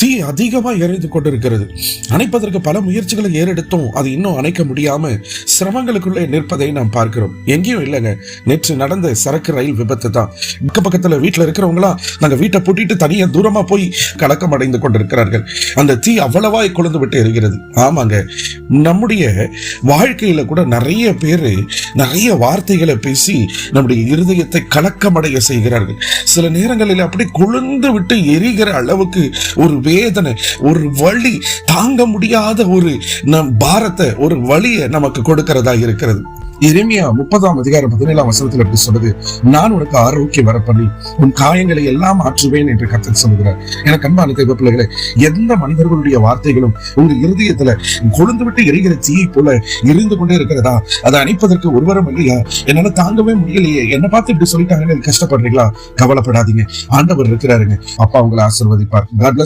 தீ அதிகமா எரிந்து கொண்டிருக்கிறது. அணைப்பதற்கு பல முயற்சிகளை ஏறெடுத்தும் அது இன்னும் அணைக்க முடியாம சிரமங்களுக்குள்ளே நிற்பதை நாம் பார்க்கிறோம். எங்கேயும் இல்லைங்க, நேற்று நடந்த சரக்கு ரயில் விபத்து தான். பக்கத்துல வீட்டுல இருக்கிறவங்களா நாங்க வீட்டை பூட்டிட்டு தனியா தூரமா போய் கலக்கம் அடைந்து கொண்டிருக்கிறார்கள். அந்த தீ அவ்வளவாய் கொழுந்து விட்டு எரிகிறது. ஆமாங்க, நம்முடைய வாழ்க்கையில கூட நிறைய பேரு நிறைய வார்த்தைகளை பேசி நம்முடைய இருதயத்தை கலக்கமடைய செய்கிறார்கள். சில நேரங்களில் அப்படி கொழுந்து விட்டு எரிகிற அளவுக்கு ஒரு வேதனை, ஒரு வலி, தாங்க முடியாத ஒரு பாரத்தை, ஒரு வலியை நமக்கு கொடுக்கிறதா இருக்கிறது. எரேமியா 30:17 இப்படி சொல்லுது, நான் உனக்கு ஆரோக்கியம் வரப்பண்ணி உன் காயங்களை எல்லாம் ஆற்றுவேன் என்று கர்த்தர் சொல்லுகிறார். எனக்கு அன்பான தெய்வ பிள்ளைகளே, எந்த மனிதர்களுடைய வார்த்தைகளும் உங்க இருதயத்துல கொழுந்து விட்டு எரிகிற தீயை போல எரிந்து கொண்டே இருக்கிறதா? அதை அணைப்பதற்கு ஒருவரும் இல்லையா? என்னால தாங்கவே முடியலையே, என்ன பார்த்து இப்படி சொல்லிட்டாங்கன்னு கஷ்டப்படுறீங்களா? கவலைப்படாதீங்க, ஆண்டவர் இருக்கிறாருங்க. அப்பா உங்களை ஆசீர்வதிப்பார். God bless.